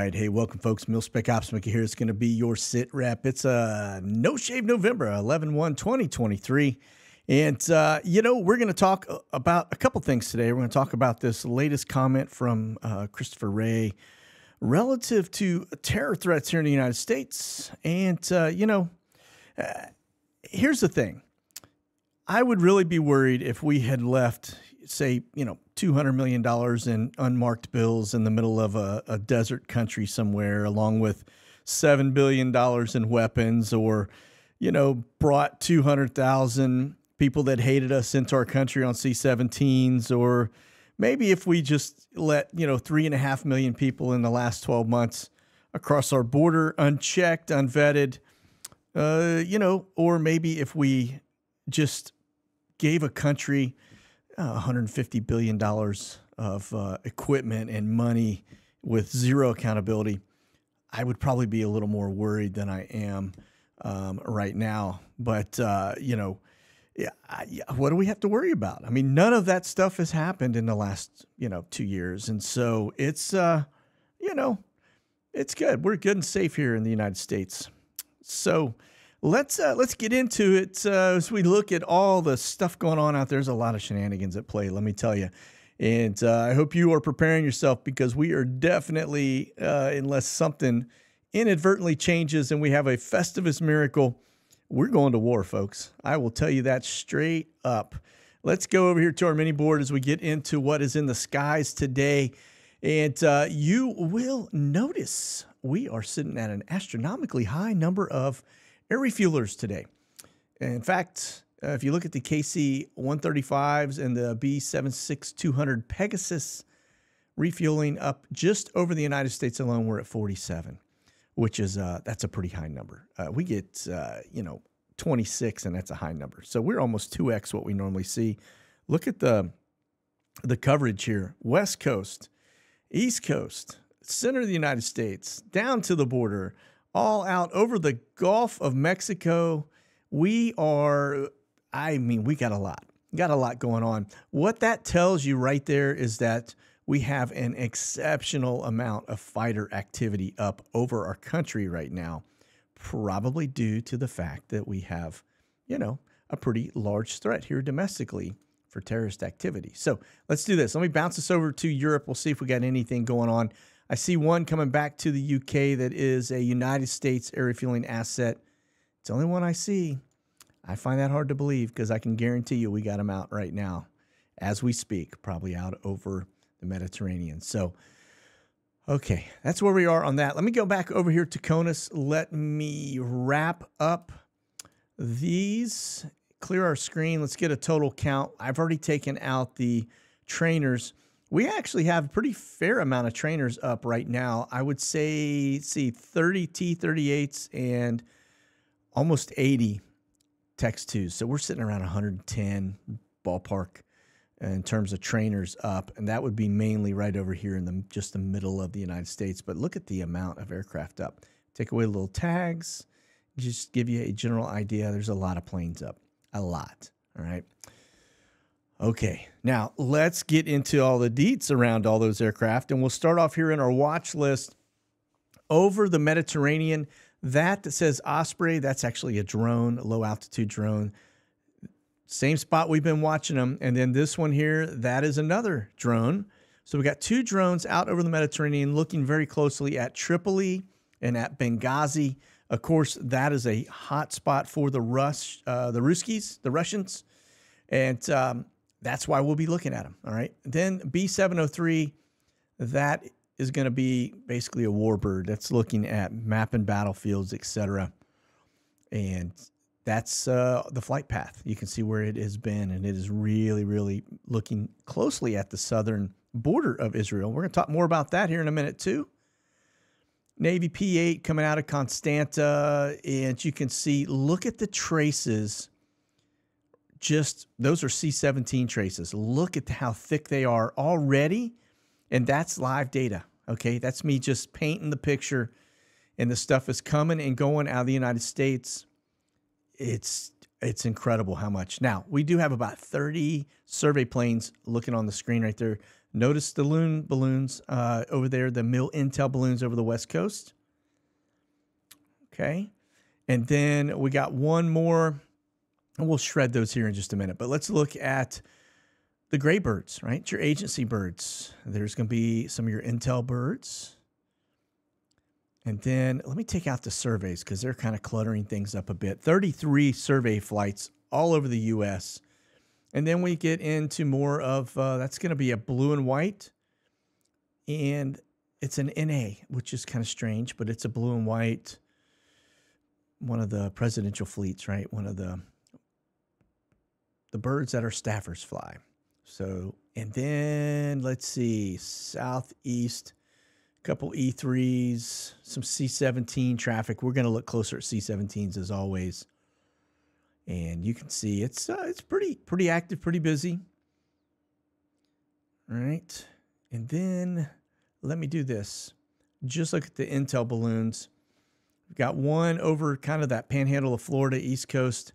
right. Hey, welcome, folks. Mil-Spec Opsmica here. It's going to be your SITREP. It's a No Shave November, 11/1/2023. And, we're going to talk about a couple things today. We're going to talk about this latest comment from Christopher Wray relative to terror threats here in the United States. And, here's the thing. I would really be worried if we had left, say, $200 million in unmarked bills in the middle of a desert country somewhere, along with $7 billion in weapons, or, brought 200,000 people that hated us into our country on C-17s, or maybe if we just let, 3.5 million people in the last 12 months across our border unchecked, unvetted, or maybe if we just gave a country $150 billion of equipment and money with zero accountability, I would probably be a little more worried than I am right now. But, what do we have to worry about? I mean, none of that stuff has happened in the last, 2 years. And so it's, it's good. We're good and safe here in the United States. So let's get into it as we look at all the stuff going on out there. There's a lot of shenanigans at play, let me tell you. And I hope you are preparing yourself, because we are definitely, unless something inadvertently changes and we have a Festivus miracle, we're going to war, folks. I will tell you that straight up. Let's go over here to our mini board as we get into what is in the skies today. And you will notice we are sitting at an astronomically high number of air refuelers today. In fact, if you look at the KC-135s and the B-76200 Pegasus refueling up just over the United States alone, we're at 47, which is, that's a pretty high number. We get, 26, and that's a high number. So we're almost 2x what we normally see. Look at the coverage here. West Coast, East Coast, center of the United States, down to the border, all out over the Gulf of Mexico. We got a lot. Got a lot going on. What that tells you right there is that we have an exceptional amount of fighter activity up over our country right now, probably due to the fact that we have, a pretty large threat here domestically for terrorist activity. So let's do this. Let me bounce this over to Europe. We'll see if we got anything going on. I see one coming back to the UK that is a United States air refueling asset. It's the only one I see. I find that hard to believe, because I can guarantee you we got them out right now as we speak, probably out over the Mediterranean. So, okay, that's where we are on that. Let me go back over here to CONUS. Let me wrap up these, clear our screen. Let's get a total count. I've already taken out the trainers. We actually have a pretty fair amount of trainers up right now. I would say, 30 T-38s and almost 80 Tex 2s. So we're sitting around 110 ballpark in terms of trainers up. And that would be mainly right over here in just the middle of the United States. But look at the amount of aircraft up. Take away the little tags, just give you a general idea. There's a lot of planes up. A lot. All right. Okay, now let's get into all the deets around all those aircraft, and we'll start off here in our watch list over the Mediterranean. That says Osprey, that's actually a drone, a low-altitude drone. Same spot we've been watching them. And then this one here, that is another drone. So we got two drones out over the Mediterranean looking very closely at Tripoli and at Benghazi. Of course, that is a hot spot for the Russians. And that's why we'll be looking at them, all right? Then B-703, that is going to be basically a warbird. That's looking at mapping battlefields, etc. And that's the flight path. You can see where it has been, and it is really, really looking closely at the southern border of Israel. We're going to talk more about that here in a minute, too. Navy P-8 coming out of Constanta, and you can see, look at the traces. Just those are C-17 traces. Look at how thick they are already, and that's live data, okay? That's me just painting the picture, and the stuff is coming and going out of the United States. It's It's incredible how much. Now, we do have about 30 survey planes looking on the screen right there. Notice the loon balloons over there, the Mill Intel balloons over the West Coast. Okay. And then we got one more, and we'll shred those here in just a minute. But let's look at the gray birds, right? Your agency birds. There's going to be some of your Intel birds. And then let me take out the surveys because they're kind of cluttering things up a bit. 33 survey flights all over the U.S. And then we get into more of, that's going to be a blue and white. And it's an NA, which is kind of strange, but it's a blue and white. One of the presidential fleets, right? One of the birds that our staffers fly. So, and then let's see, southeast, a couple E3s, some C-17 traffic. We're going to look closer at C-17s as always. And you can see it's pretty active, pretty busy. All right. And then let me do this. Just look at the Intel balloons. We've got one over kind of that panhandle of Florida, East Coast.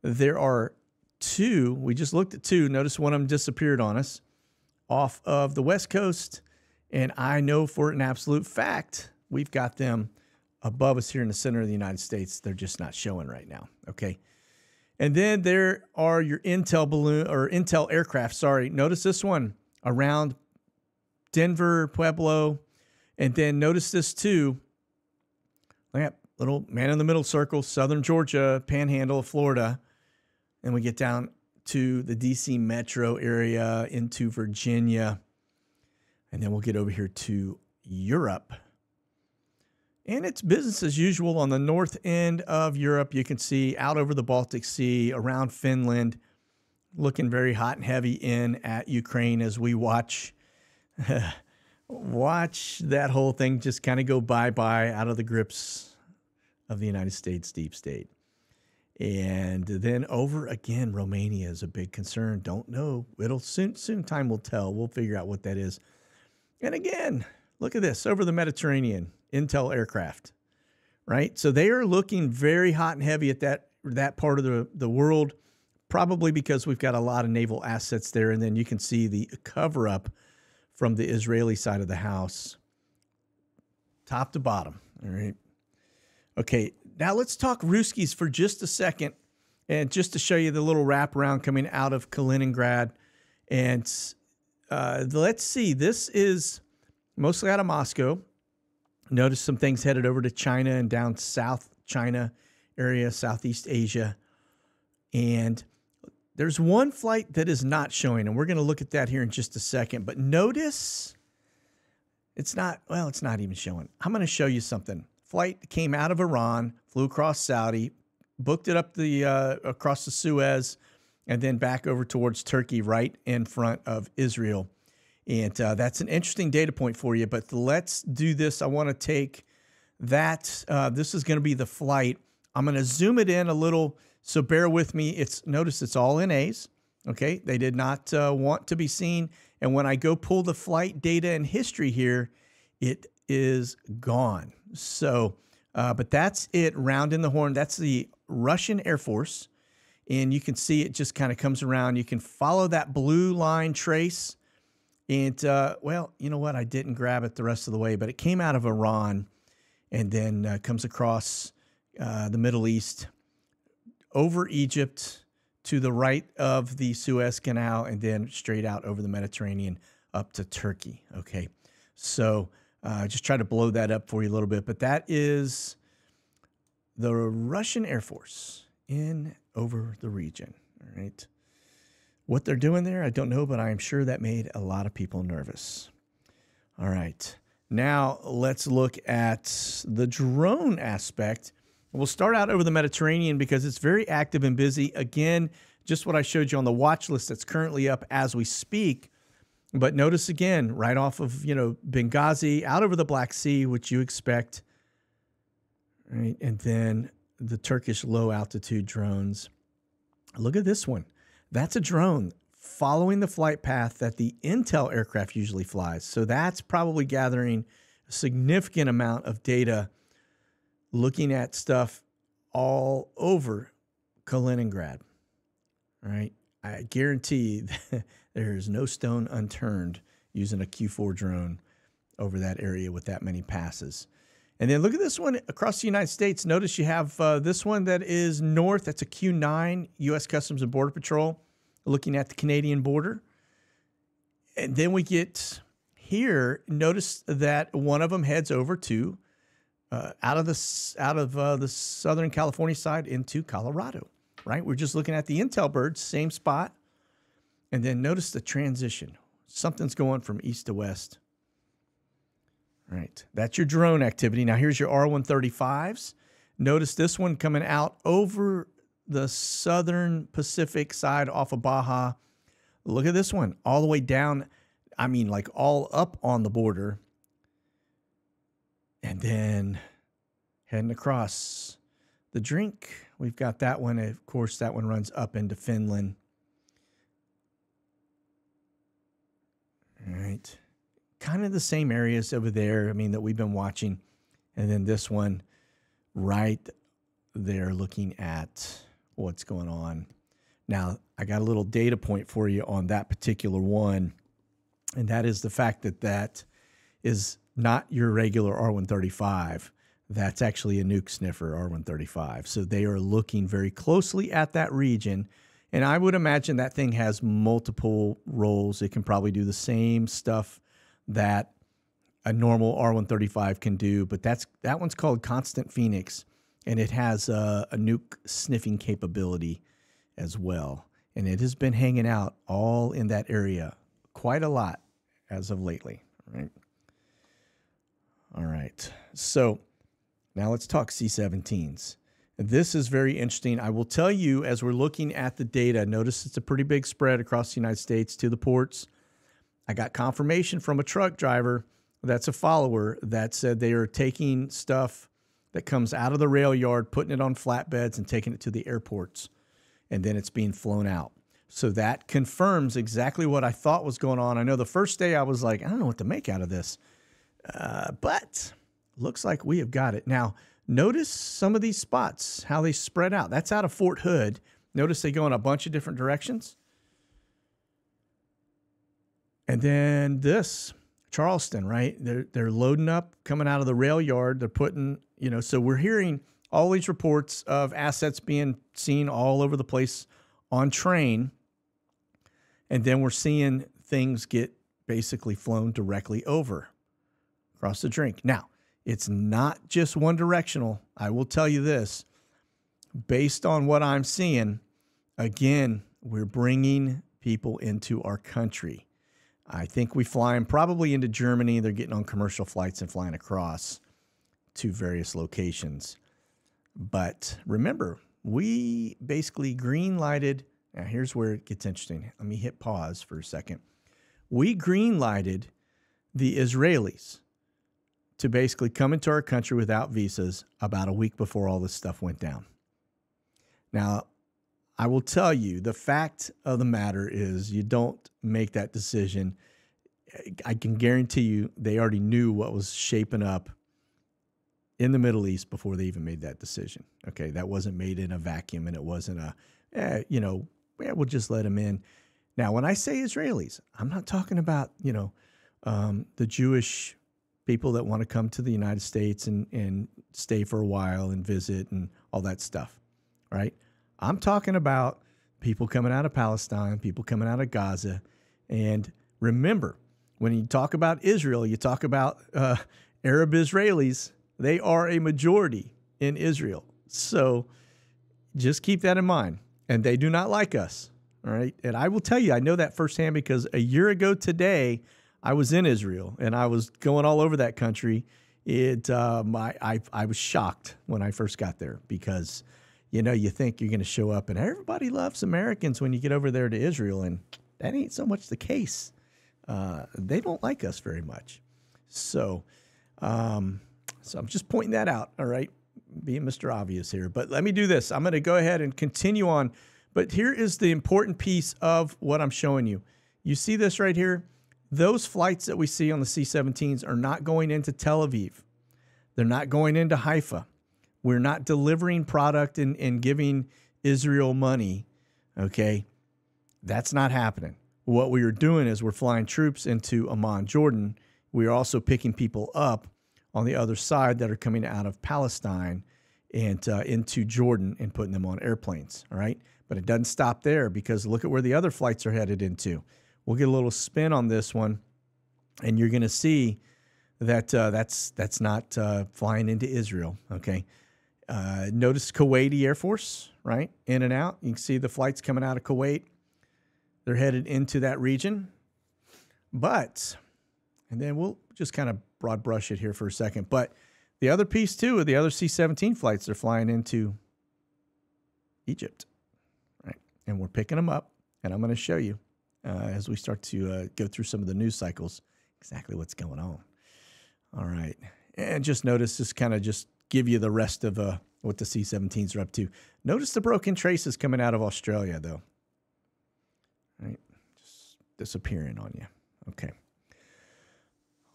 There are two. We just looked at two. Notice one of them disappeared on us off of the West Coast. And I know for an absolute fact, we've got them above us here in the center of the United States. They're just not showing right now. Okay. And then there are your Intel balloon or Intel aircraft. Sorry. Notice this one around Denver, Pueblo. And then notice this too. Look at little man in the middle circle, southern Georgia, panhandle of Florida. And we get down to the DC metro area into Virginia. And then we'll get over here to Europe. And it's business as usual on the north end of Europe. You can see out over the Baltic Sea, around Finland, looking very hot and heavy in at Ukraine as we watch that whole thing just kind of go bye-bye out of the grips of the United States deep state. And then over again, Romania is a big concern. Don't know. It'll soon time will tell. We'll figure out what that is. And again, look at this over the Mediterranean, Intel aircraft, right? So they are looking very hot and heavy at that part of the world, probably because we've got a lot of naval assets there. And then you can see the cover up from the Israeli side of the house, top to bottom. All right. Okay. Now let's talk Ruskies for just a second, and just to show you the little wraparound coming out of Kaliningrad. And let's see, this is mostly out of Moscow. Notice some things headed over to China and down South China area, Southeast Asia. And there's one flight that is not showing, and we're going to look at that here in just a second. But notice it's not even showing. I'm going to show you something. Flight came out of Iran, flew across Saudi, booked it up across the Suez, and then back over towards Turkey, right in front of Israel. And that's an interesting data point for you. But let's do this. I want to take that. This is going to be the flight. I'm going to zoom it in a little, so bear with me. Notice it's all NAs. Okay, they did not want to be seen. And when I go pull the flight data and history here, it is gone. So, but that's it, round in the horn. That's the Russian Air Force. And you can see it just kind of comes around. You can follow that blue line trace. And, well, you know what? I didn't grab it the rest of the way, but it came out of Iran and then comes across the Middle East, over Egypt to the right of the Suez Canal, and then straight out over the Mediterranean up to Turkey. Okay, so just try to blow that up for you a little bit. But that is the Russian Air Force in over the region. All right. What they're doing there, I don't know, but I am sure that made a lot of people nervous. All right. Now let's look at the drone aspect. We'll start out over the Mediterranean because it's very active and busy. Again, just what I showed you on the watch list that's currently up as we speak. But notice again, right off of, Benghazi, out over the Black Sea, which you expect. Right? And then the Turkish low altitude drones. Look at this one. That's a drone following the flight path that the Intel aircraft usually flies. So that's probably gathering a significant amount of data, looking at stuff all over Kaliningrad. All right. I guarantee there is no stone unturned using a Q4 drone over that area with that many passes. And then look at this one across the United States. Notice you have this one that is north. That's a Q9, U.S. Customs and Border Patrol, looking at the Canadian border. And then we get here. Notice that one of them heads over to out of the Southern California side into Colorado. Right? We're just looking at the intel birds, same spot. And then notice the transition. Something's going from east to west. Right. That's your drone activity. Now here's your R135s. Notice this one coming out over the southern Pacific side off of Baja. Look at this one all the way down. I mean, like all up on the border. And then heading across the drink. We've got that one. Of course, that one runs up into Finland. All right. Kind of the same areas over there, I mean, that we've been watching. And then this one right there looking at what's going on. Now, I got a little data point for you on that particular one. And that is the fact that that is not your regular R135. That's actually a nuke sniffer, R135. So they are looking very closely at that region. And I would imagine that thing has multiple roles. It can probably do the same stuff that a normal R135 can do, but that one's called Constant Phoenix, and it has a nuke sniffing capability as well. And it has been hanging out all in that area quite a lot as of lately. All right. So now let's talk C-17s. This is very interesting. I will tell you, as we're looking at the data, notice it's a pretty big spread across the United States to the ports. I got confirmation from a truck driver that's a follower that said they are taking stuff that comes out of the rail yard, putting it on flatbeds and taking it to the airports, and then it's being flown out. So that confirms exactly what I thought was going on. I know the first day I was like, I don't know what to make out of this, but looks like we have got it. Now, notice some of these spots, how they spread out. That's out of Fort Hood. Notice they go in a bunch of different directions. And then this, Charleston, right? They're loading up, coming out of the rail yard. They're putting, so we're hearing all these reports of assets being seen all over the place on train. And then we're seeing things get basically flown directly over across the drink. Now, it's not just one directional. I will tell you this, based on what I'm seeing, again, we're bringing people into our country. I think we fly them probably into Germany. They're getting on commercial flights and flying across to various locations. But remember, we basically green-lighted. Now, here's where it gets interesting. Let me hit pause for a second. We green-lighted the Israelis to basically come into our country without visas about a week before all this stuff went down. Now, I will tell you, the fact of the matter is you don't make that decision. I can guarantee you they already knew what was shaping up in the Middle East before they even made that decision. Okay, that wasn't made in a vacuum, and it wasn't we'll just let them in. Now, when I say Israelis, I'm not talking about, the Jewish people that want to come to the United States and stay for a while and visit and all that stuff, right? I'm talking about people coming out of Palestine, people coming out of Gaza. And remember, when you talk about Israel, you talk about Arab Israelis. They are a majority in Israel. So just keep that in mind. And they do not like us, all right? And I will tell you, I know that firsthand because a year ago today, I was in Israel and I was going all over that country. I was shocked when I first got there because you think you're going to show up and everybody loves Americans when you get over there to Israel, and that ain't so much the case. They don't like us very much. So I'm just pointing that out, all right, being Mr. Obvious here. But let me do this. I'm going to go ahead and continue on. But here is the important piece of what I'm showing you. You see this right here? Those flights that we see on the C-17s are not going into Tel Aviv. They're not going into Haifa. We're not delivering product and giving Israel money, okay, that's not happening. What we are doing is we're flying troops into Amman, Jordan. We are also picking people up on the other side that are coming out of Palestine and into Jordan and putting them on airplanes, all right? But it doesn't stop there, because look at where the other flights are headed into. We'll get a little spin on this one, and you're going to see that that's not flying into Israel, okay? Notice Kuwaiti Air Force, right? In and out. You can see the flights coming out of Kuwait. They're headed into that region. But, and then we'll just kind of broad brush it here for a second. But the other piece, too, of the other C-17 flights, they're flying into Egypt, right? And we're picking them up, and I'm going to show you as we start to go through some of the news cycles exactly what's going on. All right. And just notice, this kind of just give you the rest of what the C-17s are up to. Notice the broken traces coming out of Australia, though. Right? Just disappearing on you. Okay.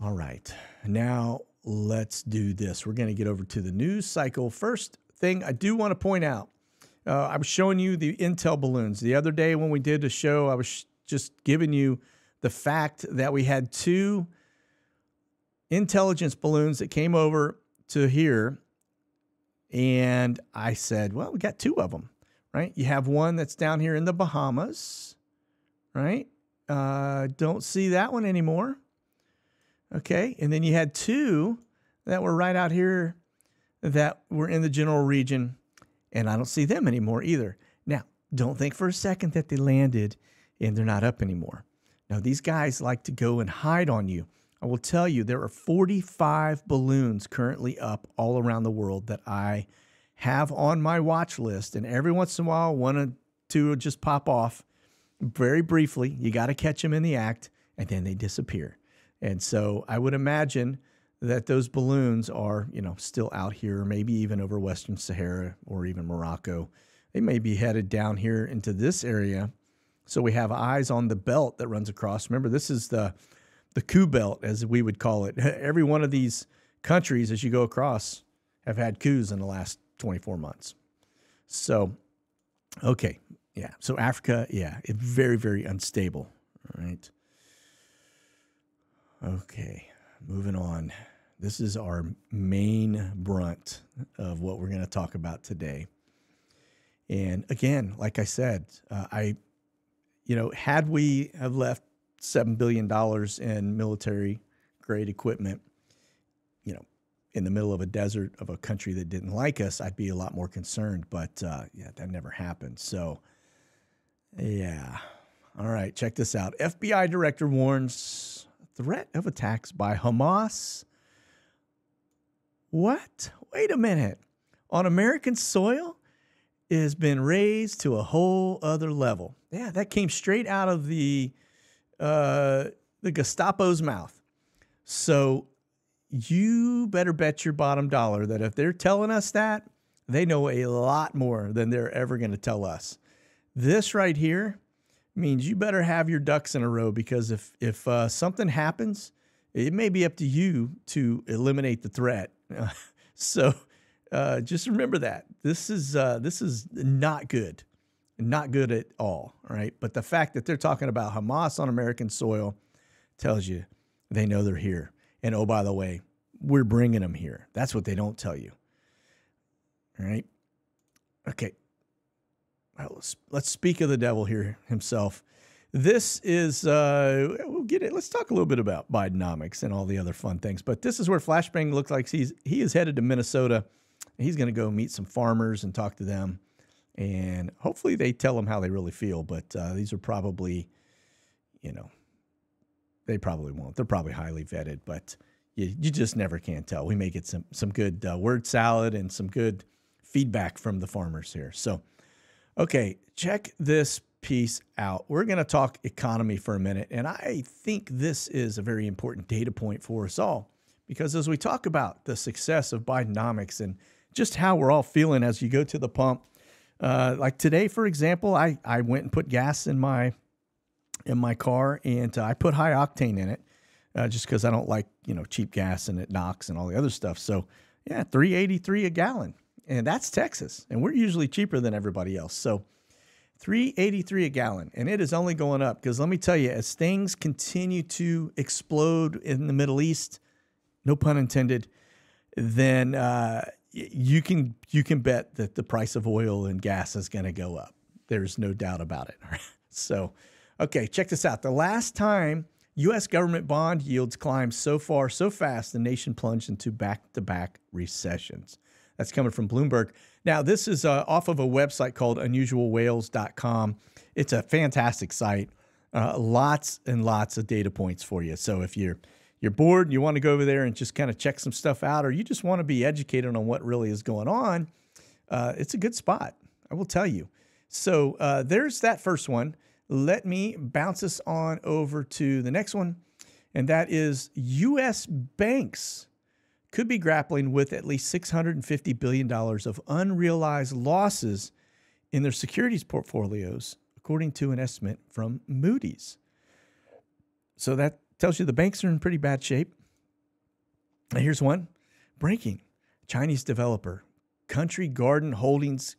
All right. Now let's do this. We're going to get over to the news cycle. First thing I do want to point out, I was showing you the Intel balloons. The other day when we did a show, I was just giving you the fact that we had 2 intelligence balloons that came over to here. And I said, well, we got 2 of them, right? You have one that's down here in the Bahamas, right? Don't see that one anymore. Okay. And then you had 2 that were right out here that were in the general region, and I don't see them anymore either. Now, don't think for a second that they landed and they're not up anymore. Now, these guys like to go and hide on you. I will tell you, there are 45 balloons currently up all around the world that I have on my watch list. And every once in a while, 1 or 2 will just pop off very briefly. You got to catch them in the act, and then they disappear. And so I would imagine that those balloons are, still out here, maybe even over Western Sahara or even Morocco. They may be headed down here into this area. So we have eyes on the belt that runs across. Remember, this is the coup belt, as we would call it. Every one of these countries, as you go across, have had coups in the last 24 months. So, okay, yeah. So Africa, yeah, it's very, very unstable. All right. Okay, moving on. This is our main brunt of what we're going to talk about today. And again, like I said, had we have left $7 billion in military-grade equipment, in the middle of a desert of a country that didn't like us, I'd be a lot more concerned. But, yeah, that never happened. So, yeah. All right, check this out. FBI director warns threat of attacks by Hamas. What? Wait a minute. On American soil? It has been raised to a whole other level. Yeah, that came straight out of the Gestapo's mouth. So you better bet your bottom dollar that if they're telling us that, they know a lot more than they're ever going to tell us. This right here means you better have your ducks in a row, because if something happens, it may be up to you to eliminate the threat. So just remember that. This is not good. Not good at all right? But the fact that they're talking about Hamas on American soil tells you they know they're here. And oh, by the way, we're bringing them here. That's what they don't tell you. All right? Okay. Well, let's speak of the devil here himself. This is, we'll get it. Let's talk a little bit about Bidenomics and all the other fun things. But this is where Flashbang looks like he is headed to Minnesota. He's going to go meet some farmers and talk to them. And hopefully they tell him how they really feel. But these are probably, they probably won't. They're probably highly vetted. But you just never can tell. We may get some good word salad and some good feedback from the farmers here. So, okay, check this piece out. We're going to talk economy for a minute. And I think this is a very important data point for us all. Because as we talk about the success of Bidenomics and just how we're all feeling as you go to the pump, like today, for example, I went and put gas in my car, and I put high octane in it just because I don't like cheap gas and it knocks and all the other stuff. So yeah, $3.83 a gallon. and that's Texas, and we're usually cheaper than everybody else. So $3.83 a gallon, and it is only going up because let me tell you, as things continue to explode in the Middle East, no pun intended, then you can bet that the price of oil and gas is going to go up. There's no doubt about it. So, okay, check this out. The last time U.S. government bond yields climbed so far, so fast, the nation plunged into back-to-back recessions. That's coming from Bloomberg. Now, this is off of a website called unusualwhales.com. It's a fantastic site. Lots and lots of data points for you. So if you're bored and you want to go over there and just kind of check some stuff out, or you just want to be educated on what really is going on, it's a good spot, I will tell you. So there's that first one. Let me bounce us on over to the next one, and that is U.S. banks could be grappling with at least $650 billion of unrealized losses in their securities portfolios, according to an estimate from Moody's. So that tells you the banks are in pretty bad shape. And here's one. Breaking. Chinese developer Country Garden Holdings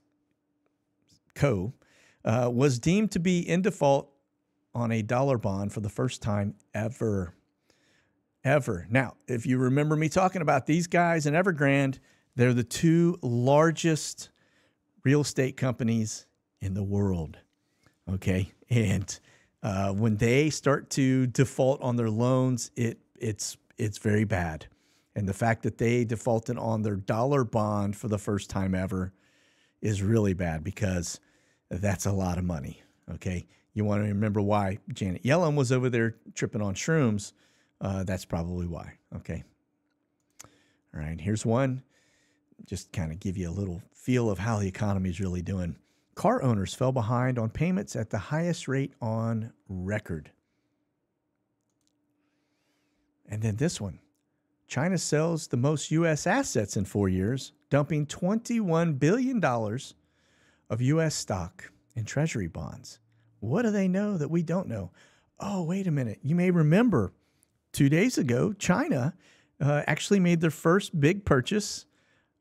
Co. Was deemed to be in default on a dollar bond for the first time ever. Now, if you remember me talking about these guys in Evergrande, they're the two largest real estate companies in the world. Okay, and when they start to default on their loans, it's very bad. And the fact that they defaulted on their dollar bond for the first time ever is really bad because that's a lot of money. Okay, you want to remember why Janet Yellen was over there tripping on shrooms. That's probably why. Okay. All right. Here's one. Just kind of give you a little feel of how the economy is really doing. Car owners fell behind on payments at the highest rate on record. And then this one. China sells the most U.S. assets in 4 years, dumping $21 billion of U.S. stock and treasury bonds. What do they know that we don't know? Oh, wait a minute. You may remember 2 days ago, China actually made their first big purchase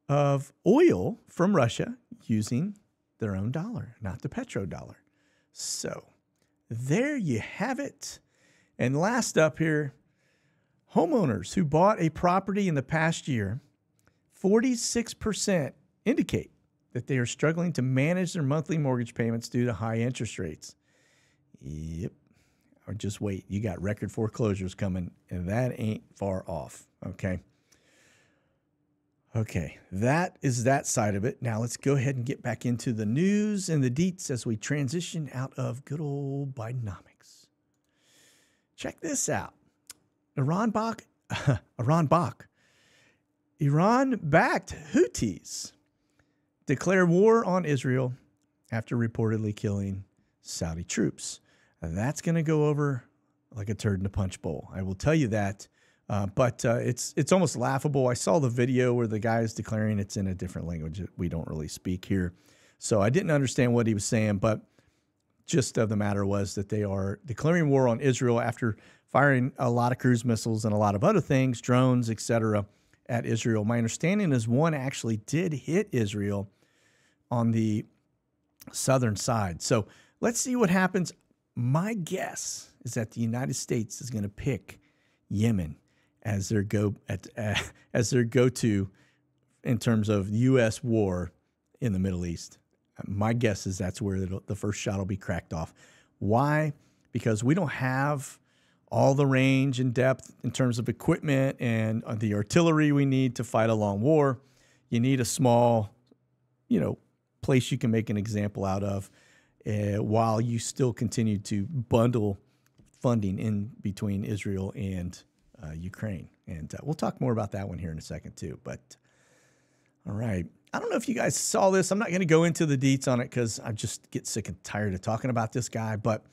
of oil from Russia using their own dollar, not the petrodollar. So there you have it. And last up here, homeowners who bought a property in the past year, 46% indicate that they are struggling to manage their monthly mortgage payments due to high interest rates. Yep. Or just wait. You got record foreclosures coming, and that ain't far off. Okay. Okay. That is that side of it. Now let's go ahead and get back into the news and the deets as we transition out of good old Bidenomics. Check this out. Iran-backed Houthis declare war on Israel after reportedly killing Saudi troops. That's going to go over like a turd in a punch bowl. I will tell you that. But it's almost laughable. I saw the video where the guy is declaring it's in a different language that we don't really speak here. So I didn't understand what he was saying, but gist of the matter was that they are declaring war on Israel after firing a lot of cruise missiles and a lot of other things, drones, etc., at Israel. My understanding is one actually did hit Israel on the southern side. So let's see what happens. My guess is that the United States is going to pick Yemen as their go-to in terms of U.S. war in the Middle East. My guess is that's where the first shot will be cracked off. Why? Because we don't have all the range and depth in terms of equipment and the artillery we need to fight a long war. You need a small, place you can make an example out of. While you still continue to bundle funding in between Israel and Ukraine. And we'll talk more about that one here in a second too. But all right. I don't know if you guys saw this. I'm not going to go into the deets on it because I just get sick and tired of talking about this guy. But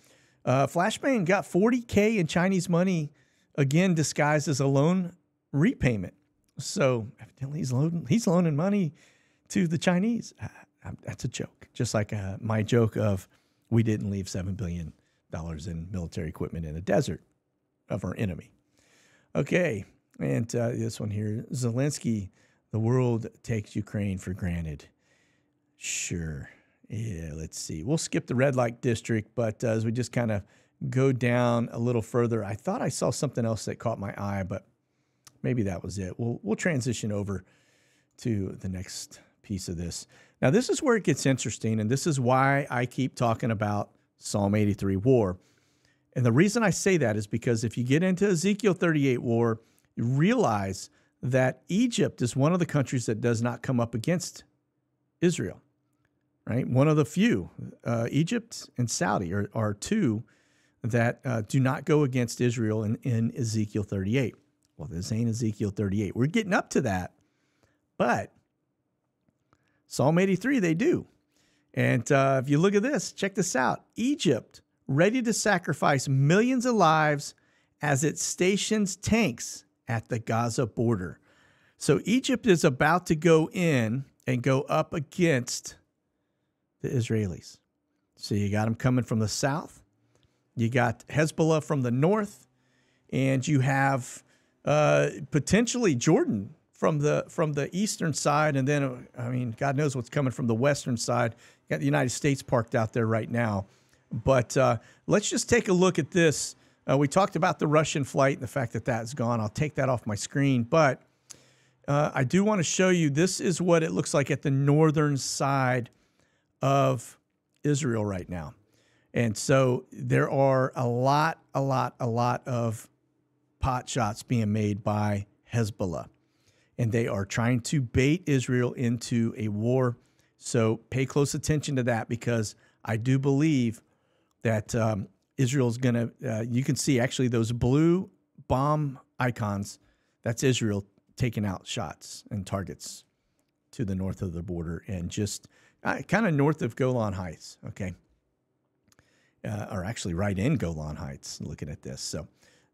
Flashbang got $40K in Chinese money, again, disguised as a loan repayment. So evidently he's loaning money to the Chinese. That's a joke. Just like my joke of we didn't leave $7 billion in military equipment in the desert of our enemy. Okay, and this one here, Zelensky, The world takes Ukraine for granted. Sure. Yeah, let's see. We'll skip the red light district, but as we just kind of go down a little further, I thought I saw something else that caught my eye, but maybe that was it. We'll transition over to the next piece of this. Now, this is where it gets interesting, and this is why I keep talking about Psalm 83 war. And the reason I say that is because if you get into Ezekiel 38 war, you realize that Egypt is one of the countries that does not come up against Israel, right? One of the few. Egypt and Saudi are two that do not go against Israel in Ezekiel 38. Well, this ain't Ezekiel 38. We're getting up to that, but Psalm 83, they do. And if you look at this, check this out. Egypt, ready to sacrifice millions of lives as it stations tanks at the Gaza border. So Egypt is about to go in and go up against the Israelis. So you got them coming from the south. You got Hezbollah from the north. And you have potentially Jordan from the eastern side. And then, I mean, God knows what's coming from the western side. You got the United States parked out there right now. But let's just take a look at this. We talked about the Russian flight and the fact that that's gone. I'll take that off my screen. But I do want to show you, this is what it looks like at the northern side of Israel right now. And so there are a lot of pot shots being made by Hezbollah. And they are trying to bait Israel into a war. So pay close attention to that, because I do believe that Israel's going to, you can see actually those blue bomb icons, that's Israel taking out shots and targets to the north of the border and just kind of north of Golan Heights, okay? Or actually right in Golan Heights, looking at this. So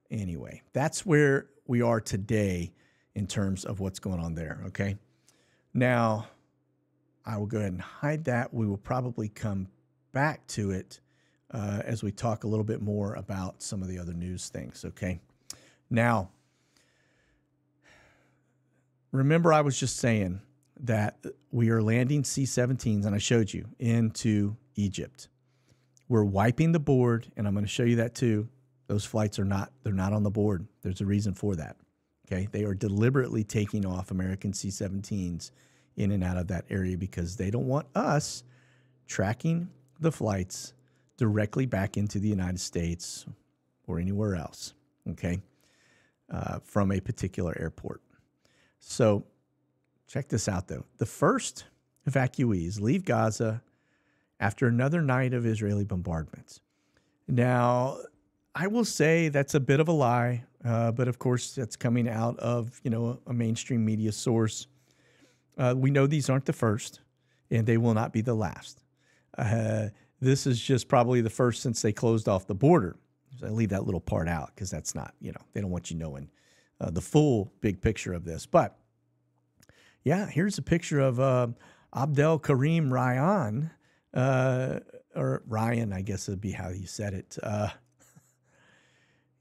anyway, that's where we are today in terms of what's going on there, okay? Now, I will go ahead and hide that. We will probably come back to it as we talk a little bit more about some of the other news things, okay? Now, remember I was just saying that we are landing C-17s, and I showed you, into Egypt. We're wiping the board, and I'm going to show you that too. Those flights they're not on the board. There's a reason for that, okay? They are deliberately taking off American C-17s in and out of that area because they don't want us tracking the flights directly back into the United States or anywhere else, okay, from a particular airport. So check this out, though. The first evacuees leave Gaza after another night of Israeli bombardments. Now, I will say that's a bit of a lie, but of course that's coming out of, a mainstream media source. We know these aren't the first, and they will not be the last. This is just probably the first since they closed off the border. So I leave that little part out because that's not, they don't want you knowing the full big picture of this. But yeah, here's a picture of Abdel Karim Ryan, or Ryan, I guess would be how you said it.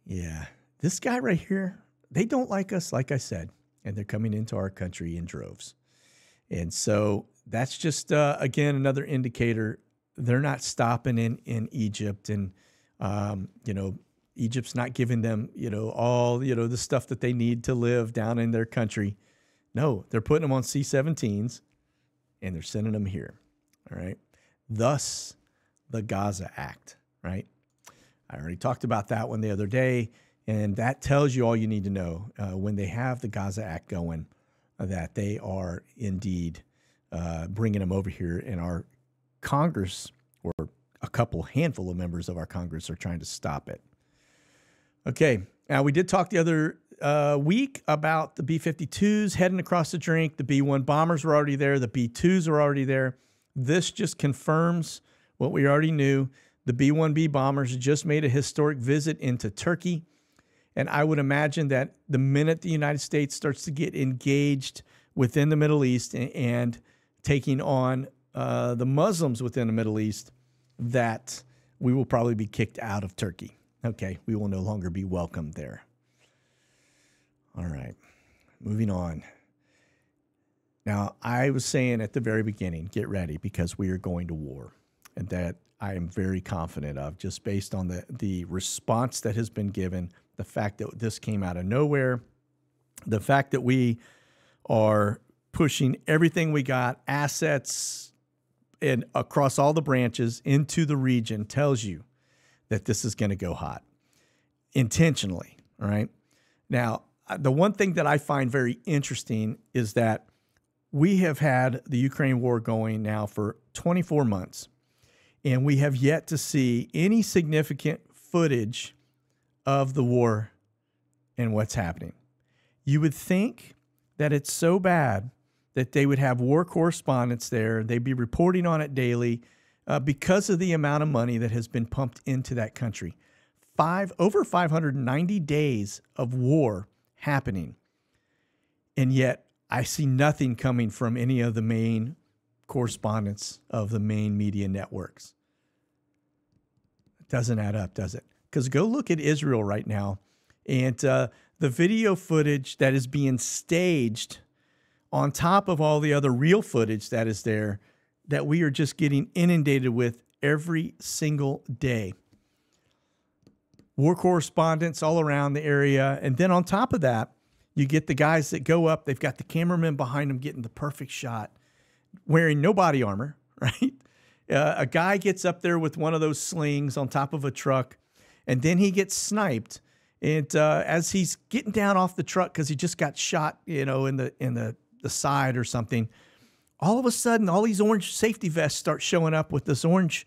Yeah, this guy right here, they don't like us, like I said, and they're coming into our country in droves. And so that's just, again, another indicator they're not stopping in Egypt. And, Egypt's not giving them, all, the stuff that they need to live down in their country. No, they're putting them on C-17s and they're sending them here. All right. Thus, the Gaza Act, right? I already talked about that one the other day, and that tells you all you need to know when they have the Gaza Act going, that they are indeed bringing them over here, and our Congress, or a handful of members of our Congress, are trying to stop it. Okay, now we did talk the other week about the B-52s heading across the drink. The B-1 bombers were already there. The B-2s were already there. This just confirms what we already knew. The B-1B bombers just made a historic visit into Turkey. And I would imagine that the minute the United States starts to get engaged within the Middle East and taking on the Muslims within the Middle East, that we will probably be kicked out of Turkey. Okay, we will no longer be welcome there. All right, moving on. Now, I was saying at the very beginning, get ready because we are going to war. And that I am very confident of, just based on the response that has been given, the fact that this came out of nowhere, the fact that we are pushing everything we got, assets, and across all the branches into the region tells you that this is going to go hot intentionally. All right. Now, the one thing that I find very interesting is that we have had the Ukraine war going now for 24 months, and we have yet to see any significant footage of the war and what's happening. You would think that it's so bad that they would have war correspondents there. They'd be reporting on it daily because of the amount of money that has been pumped into that country. Over 590 days of war happening. And yet I see nothing coming from any of the main correspondents of the main media networks. It doesn't add up, does it? Because go look at Israel right now, and the video footage that is being staged on top of all the other real footage that is there, that we are just getting inundated with every single day. War correspondents all around the area. And then on top of that, you get the guys that go up. They've got the cameraman behind them getting the perfect shot, wearing no body armor, right? A guy gets up there with one of those slings on top of a truck, and then he gets sniped. And as he's getting down off the truck because he just got shot, in the side or something, all of a sudden, all these orange safety vests start showing up with this orange,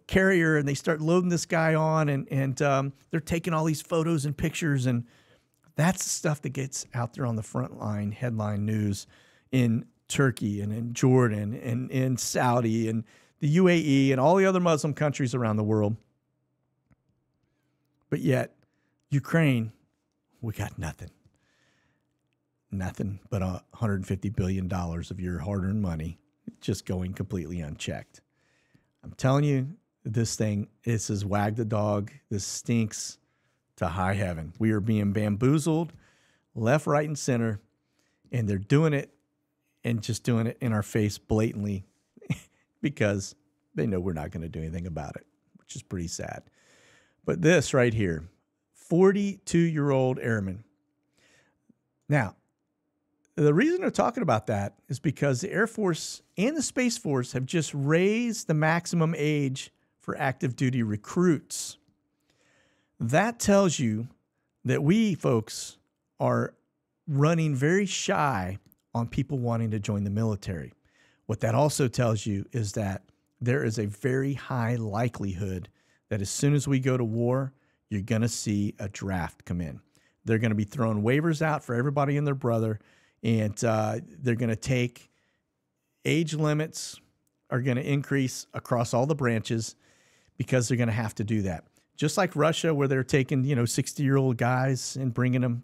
carrier, and they start loading this guy on, and they're taking all these photos and pictures, and that's the stuff that gets out there on the front line headline news in Turkey and in Jordan and in Saudi and the UAE and all the other Muslim countries around the world. But yet, Ukraine, we got nothing. Nothing but $150 billion of your hard-earned money just going completely unchecked. I'm telling you, this is wag the dog. This stinks to high heaven. We are being bamboozled left, right, and center, and they're doing it and just doing it in our face blatantly because they know we're not going to do anything about it, which is pretty sad. But this right here, 42-year-old airman. Now, the reason they're talking about that is because the Air Force and the Space Force have just raised the maximum age for active duty recruits. That tells you that we folks are running very shy on people wanting to join the military. What that also tells you is that there is a very high likelihood that as soon as we go to war, you're going to see a draft come in. They're going to be throwing waivers out for everybody and their brother, and they're going to take age limits are going to increase across all the branches because they're going to have to do that. Just like Russia, where they're taking, 60-year-old guys and bringing them,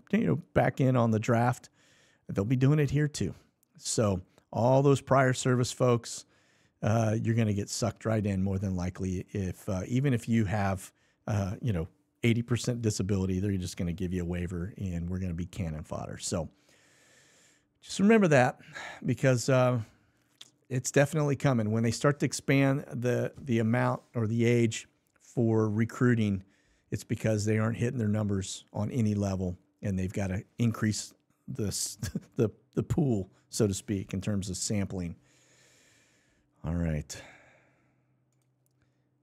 back in on the draft, they'll be doing it here too. So all those prior service folks, you're going to get sucked right in more than likely. If even if you have, 80% disability, they're just going to give you a waiver, and we're going to be cannon fodder. So just remember that, because it's definitely coming. When they start to expand the amount or the age for recruiting, it's because they aren't hitting their numbers on any level, and they've got to increase the pool, so to speak, in terms of sampling. All right.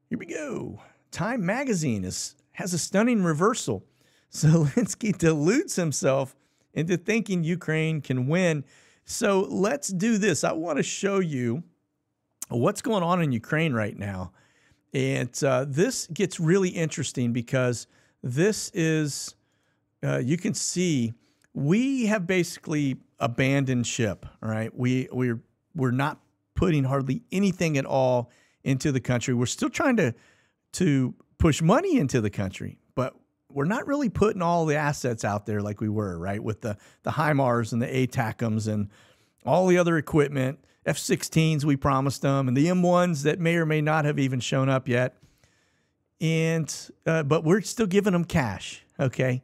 Here we go. Time magazine has a stunning reversal. Zelensky deludes himself into thinking Ukraine can win. So let's do this. I want to show you what's going on in Ukraine right now. And this gets really interesting because this is, you can see, we have basically abandoned ship. All right, we're not putting hardly anything at all into the country. We're still trying to push money into the country, but we're not really putting all the assets out there like we were, right? With the HIMARS and the ATACMs and all the other equipment, F-16s we promised them, and the M1s that may or may not have even shown up yet. And but we're still giving them cash, okay?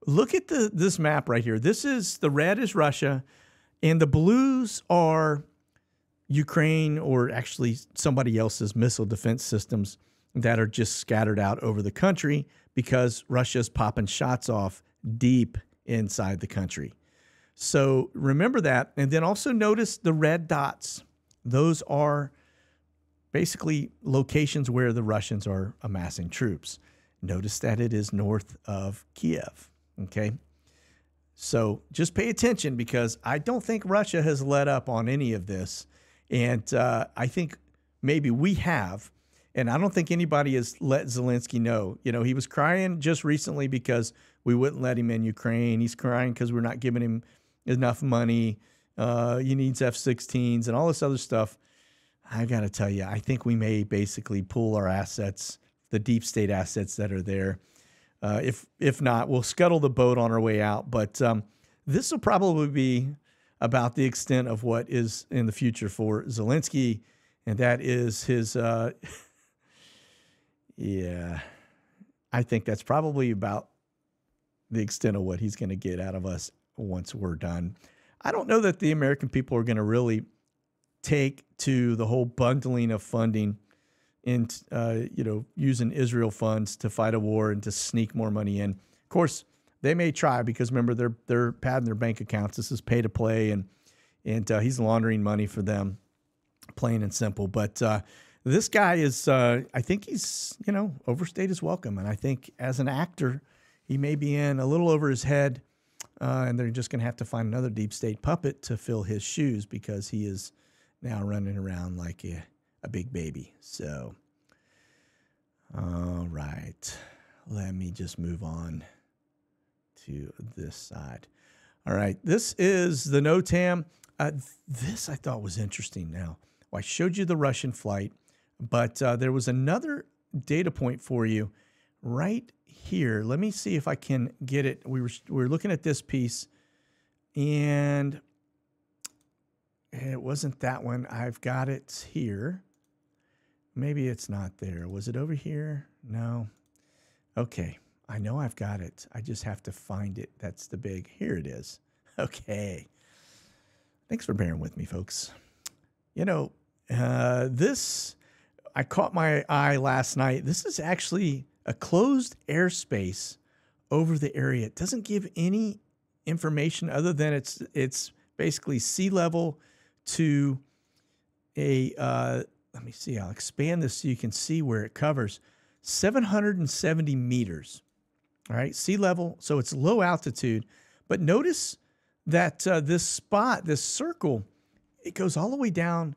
Look at this map right here. This is, the red is Russia, And the blues are Ukraine, or actually somebody else's missile defense systems that are just scattered out over the country because Russia's popping shots off deep inside the country. So remember that. And then also notice the red dots. Those are basically locations where the Russians are amassing troops. Notice that it is north of Kiev. Okay. So just pay attention, because I don't think Russia has let up on any of this. And I think maybe we have. And I don't think anybody has let Zelensky know. You know, he was crying just recently because we wouldn't let him in Ukraine. He's crying because we're not giving him enough money. He needs F-16s and all this other stuff. I got to tell you, I think we may basically pool our assets, the deep state assets that are there. If not, we'll scuttle the boat on our way out. But this will probably be about the extent of what is in the future for Zelensky, and that is his, yeah, I think that's probably about the extent of what he's going to get out of us once we're done. I don't know that the American people are going to really take to the whole bundling of funding and, using Israel funds to fight a war and to sneak more money in. Of course, they may try, because remember, they're padding their bank accounts. This is pay to play, and he's laundering money for them, plain and simple. But this guy is, I think he's, overstayed his welcome. And I think as an actor, he may be in a little over his head, and they're just going to have to find another deep state puppet to fill his shoes, because he is now running around like a big baby. So, all right, let me just move on to this side. All right, this is the NOTAM. This I thought was interesting. Now, I showed you the Russian flight, but there was another data point for you right here. Let me see if I can get it. We were looking at this piece, and it wasn't that one. I've got it here. Maybe it's not there. Was it over here? No. Okay. I know I've got it. I just have to find it. That's the big. Here it is. Okay. Thanks for bearing with me, folks. This, I caught my eye last night. This is actually a closed airspace over the area. It doesn't give any information other than it's basically sea level to a, let me see, I'll expand this so you can see where it covers. 770 meters. All right, sea level, so it's low altitude. But notice that this spot, this circle, it goes all the way down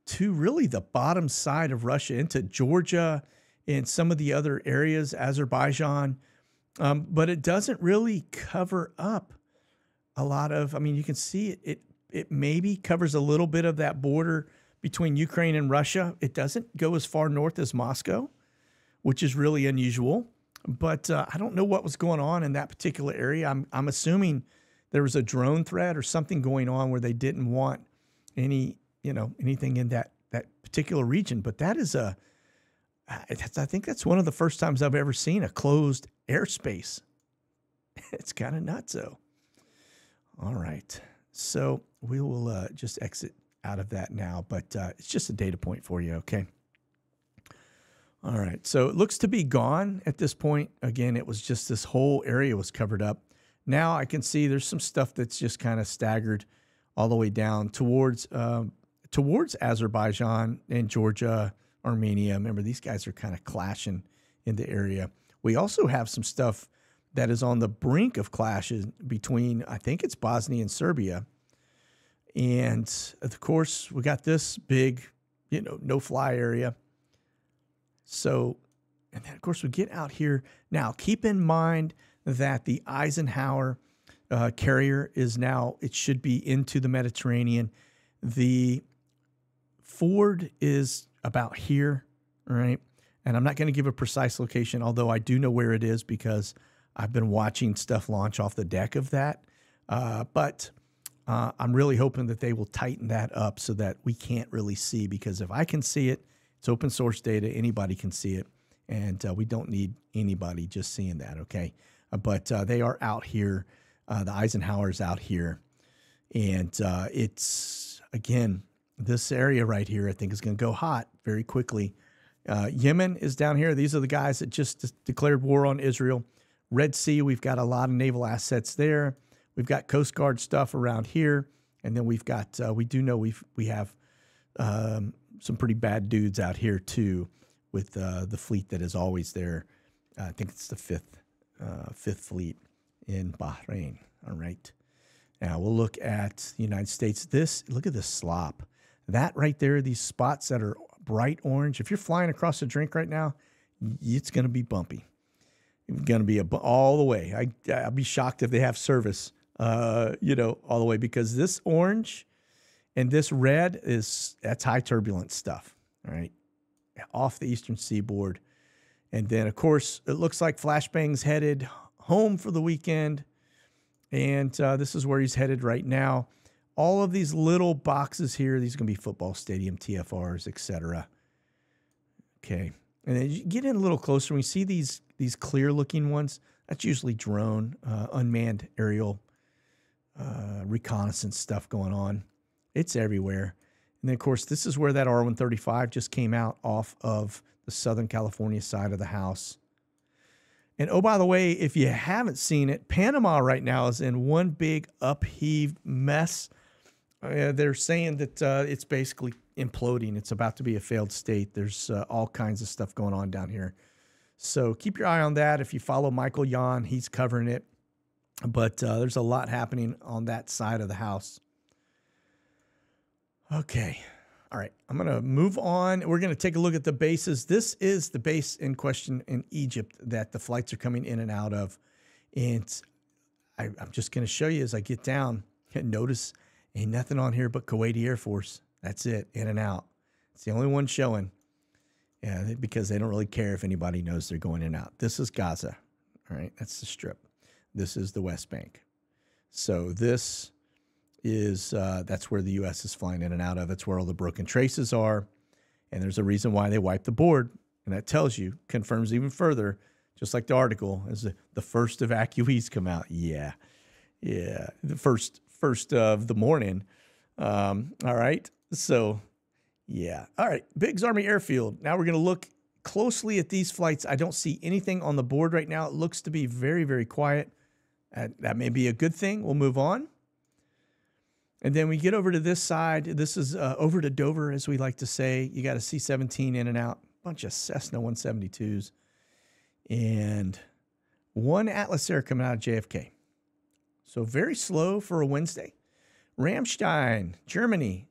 to really the bottom side of Russia, into Georgia and some of the other areas, Azerbaijan. But it doesn't really cover up a lot of, you can see it maybe covers a little bit of that border between Ukraine and Russia. It doesn't go as far north as Moscow, which is really unusual. But I don't know what was going on in that particular area. I'm assuming there was a drone threat or something going on where they didn't want anything in that particular region. But that is I think that's one of the first times I've ever seen a closed airspace. It's kind of nuts, though. All right. So we will just exit out of that now, but it's just a data point for you, okay? All right, so it looks to be gone at this point. Again, it was just this whole area was covered up. Now I can see there's some stuff that's just kind of staggered all the way down towards Azerbaijan and Georgia, Armenia. Remember, these guys are kind of clashing in the area. We also have some stuff that is on the brink of clashes between, I think it's Bosnia and Serbia. And of course, we got this big, no-fly area. So, and then of course we get out here. Now, keep in mind that the Eisenhower carrier is now, it should be into the Mediterranean. The Ford is about here, all right? And I'm not going to give a precise location, although I do know where it is because I've been watching stuff launch off the deck of that. But I'm really hoping that they will tighten that up so that we can't really see, because if I can see it, it's open source data. Anybody can see it, and we don't need anybody just seeing that, okay? But they are out here. The Eisenhower's out here, And it's, again, this area right here, I think, is going to go hot very quickly. Yemen is down here. These are the guys that just declared war on Israel. Red Sea, we've got a lot of naval assets there. We've got Coast Guard stuff around here. And then we've got, we do know we have some pretty bad dudes out here too with the fleet that is always there. I think it's the fifth fleet in Bahrain. All right. Now we'll look at the United States. Look at this slop. That right there, these spots that are bright orange. If you're flying across a drink right now, it's going to be bumpy. It's going to be all the way. I'll be shocked if they have service, all the way, because this orange and this red that's high turbulence stuff. All right. Off the eastern seaboard. And then, of course, it looks like Flashbang's headed home for the weekend. And this is where he's headed right now. All of these little boxes here, these are going to be football stadium, TFRs, etc. Okay. And then you get in a little closer. When you see these clear-looking ones, that's usually drone, unmanned aerial reconnaissance stuff going on. It's everywhere. And then, of course, this is where that R-135 just came out off of the Southern California side of the house. And, oh, by the way, if you haven't seen it, Panama right now is in one big upheaved mess. They're saying that it's basically imploding. It's about to be a failed state. There's all kinds of stuff going on down here. So keep your eye on that. If you follow Michael Yon, he's covering it. But there's a lot happening on that side of the house. Okay. All right. I'm going to move on. We're going to take a look at the bases. This is the base in question in Egypt that the flights are coming in and out of. And I'm just going to show you as I get down. Notice ain't nothing on here but Kuwaiti Air Force. That's it. In and out. It's the only one showing. Yeah, because they don't really care if anybody knows they're going in and out. This is Gaza. All right. That's the Strip. This is the West Bank. So this is that's where the U.S. is flying in and out of. It's where all the broken traces are. And there's a reason why they wiped the board. And that tells you, confirms even further, just like the article, as the first evacuees come out. Yeah. The first of the morning. All right. So, yeah. All right. Biggs Army Airfield. Now we're going to look closely at these flights. I don't see anything on the board right now. It looks to be very, very quiet. That may be a good thing. We'll move on. And then we get over to this side. This is over to Dover, as we like to say. You got a C-17 in and out. Bunch of Cessna 172s. And one Atlas Air coming out of JFK. So very slow for a Wednesday. Ramstein, Germany.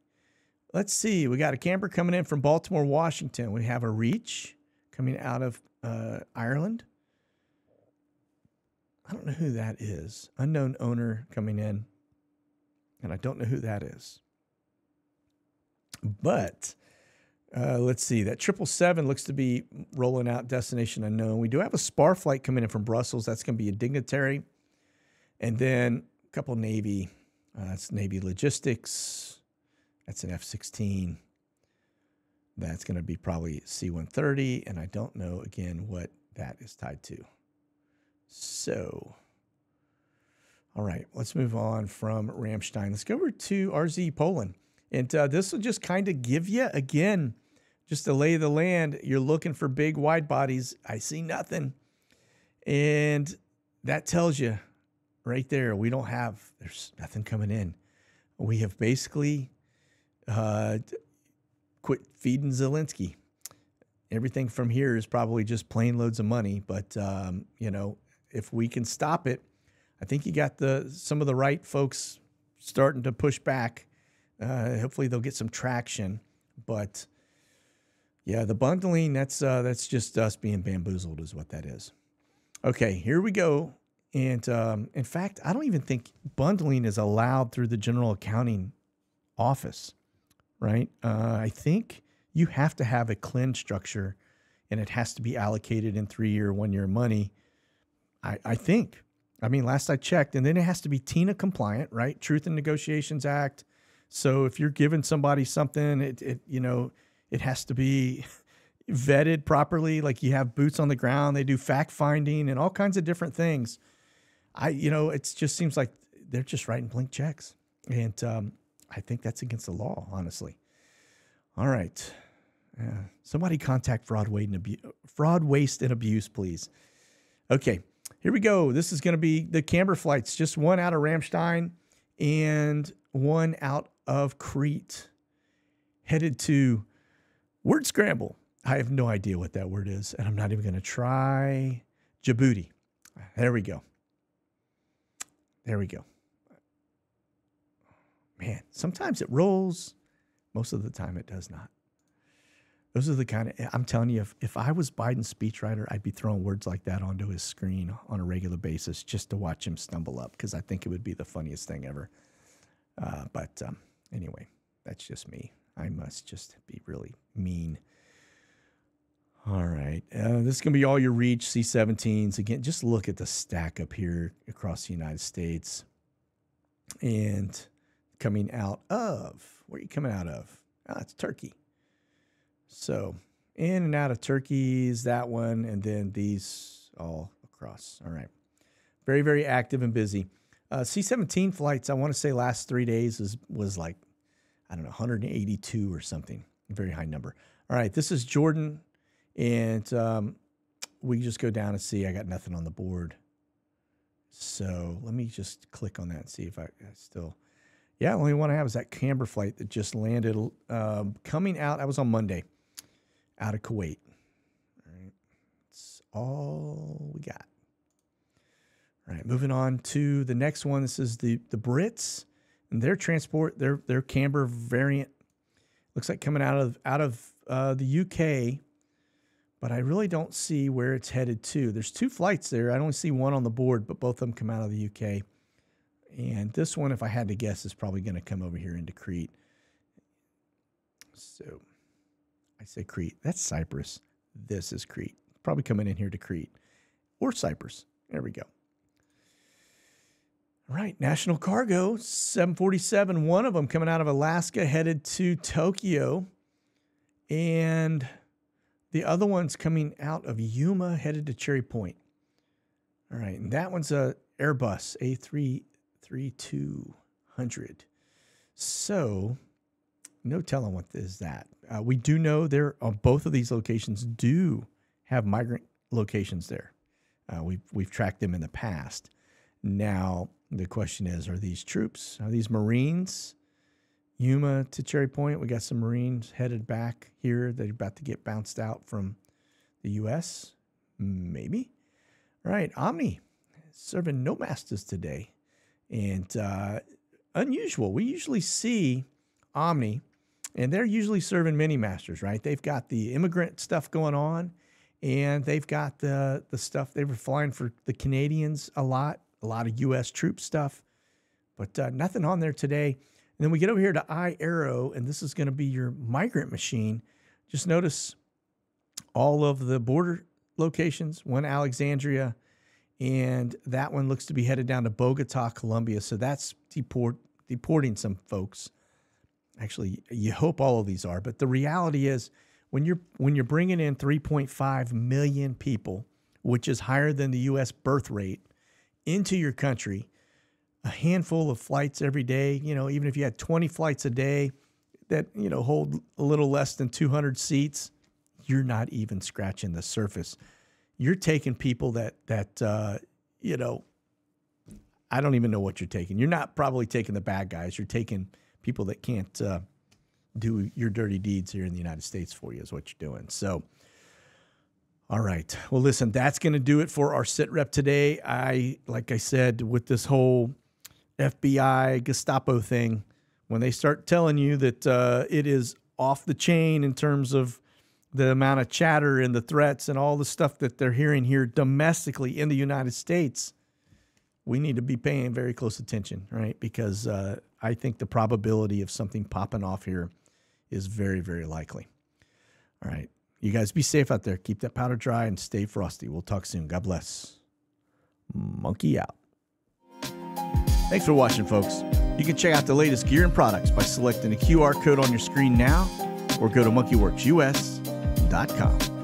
Let's see. We got a camper coming in from Baltimore, Washington. We have a Reach coming out of Ireland. I don't know who that is. Unknown owner coming in. And I don't know who that is. But let's see. That 777 looks to be rolling out destination unknown. We do have a Spar flight coming in from Brussels. That's going to be a dignitary. And then a couple Navy. That's Navy Logistics. That's an F-16. That's going to be probably C-130. And I don't know, again, what that is tied to. So, all right, let's move on from Ramstein. Let's go over to RZ Poland. And this will just kind of give you, again, just to lay the land. You're looking for big wide bodies. I see nothing. And that tells you right there, there's nothing coming in. We have basically quit feeding Zelensky. Everything from here is probably just plain loads of money. But, if we can stop it, I think you got some of the right folks starting to push back. Hopefully they'll get some traction. But yeah, the bundling, that's just us being bamboozled is what that is. Okay, here we go. And in fact, I don't even think bundling is allowed through the General Accounting Office, right? I think you have to have a CLIN structure and it has to be allocated in 3-year, 1-year money. I think. I mean, last I checked, and then it has to be TINA compliant, right? Truth in Negotiations Act. So if you're giving somebody something, it has to be vetted properly. Like you have boots on the ground, they do fact finding and all kinds of different things. It just seems like they're just writing blank checks. And I think that's against the law, honestly. All right. Somebody contact fraud, waste, and abuse, please. Okay, here we go. This is going to be the camber flights. Just one out of Ramstein and one out of Crete. Headed to word scramble. I have no idea what that word is, and I'm not even going to try. Djibouti. There we go. There we go. Man, sometimes it rolls. Most of the time it does not. Those are the kind of, I'm telling you, if I was Biden's speechwriter, I'd be throwing words like that onto his screen on a regular basis just to watch him stumble up, because I think it would be the funniest thing ever. But anyway, that's just me. I must just be really mean. All right. This is going to be all your Reach C-17s. Again, just look at the stack up here across the United States. And coming out of, where are you coming out of? It's Turkey. So in and out of Turkey is that one, and then these all across. All right. Very, very active and busy. C-17 flights, I want to say last 3 days was like, I don't know, 182 or something. A very high number. All right, this is Jordan, and we just go down and see. I got nothing on the board. So let me just click on that and see if I still... Yeah, the only one I have is that camber flight that just landed coming out. That was on Monday, out of Kuwait. All right, that's all we got. All right, moving on to the next one. This is the Brits and their transport, their camber variant. Looks like coming out of the UK, but I really don't see where it's headed to. There's two flights there. I only see one on the board, but both of them come out of the UK. And this one, if I had to guess, is probably going to come over here into Crete. So I say Crete. That's Cyprus. This is Crete. Probably coming in here to Crete or Cyprus. There we go. All right. National Cargo, 747. One of them coming out of Alaska, headed to Tokyo. And the other one's coming out of Yuma, headed to Cherry Point. All right. And that one's a Airbus A320. So no telling what is that. We do know there on both of these locations do have migrant locations there. We've tracked them in the past. Now the question is, are these troops? Are these Marines? Yuma to Cherry Point. We got some Marines headed back here. They're about to get bounced out from the U.S. Maybe. All right, Omni serving no masters today. And unusual. We usually see Omni, and they're usually serving mini masters, right? They've got the immigrant stuff going on, and they've got the stuff. They were flying for the Canadians a lot of U.S. troop stuff, but nothing on there today. And then we get over here to iAero, and this is going to be your migrant machine. Just notice all of the border locations, one Alexandria, and that one looks to be headed down to Bogota, Colombia. So that's deporting some folks. Actually, you hope all of these are, but the reality is when you're bringing in 3.5 million people, which is higher than the U.S. birth rate, into your country, a handful of flights every day, even if you had 20 flights a day that, hold a little less than 200 seats, you're not even scratching the surface. You're taking people that I don't even know what you're taking. You're not probably taking the bad guys. You're taking people that can't do your dirty deeds here in the United States for you is what you're doing. So, all right. Well, listen, that's going to do it for our SITREP today. Like I said, with this whole FBI Gestapo thing, when they start telling you that it is off the chain in terms of the amount of chatter and the threats and all the stuff that they're hearing here domestically in the United States, we need to be paying very close attention, right? Because I think the probability of something popping off here is very, very likely. All right. You guys be safe out there. Keep that powder dry and stay frosty. We'll talk soon. God bless. Monkey out. Thanks for watching, folks. You can check out the latest gear and products by selecting the QR code on your screen now or go to monkeyworksus.com.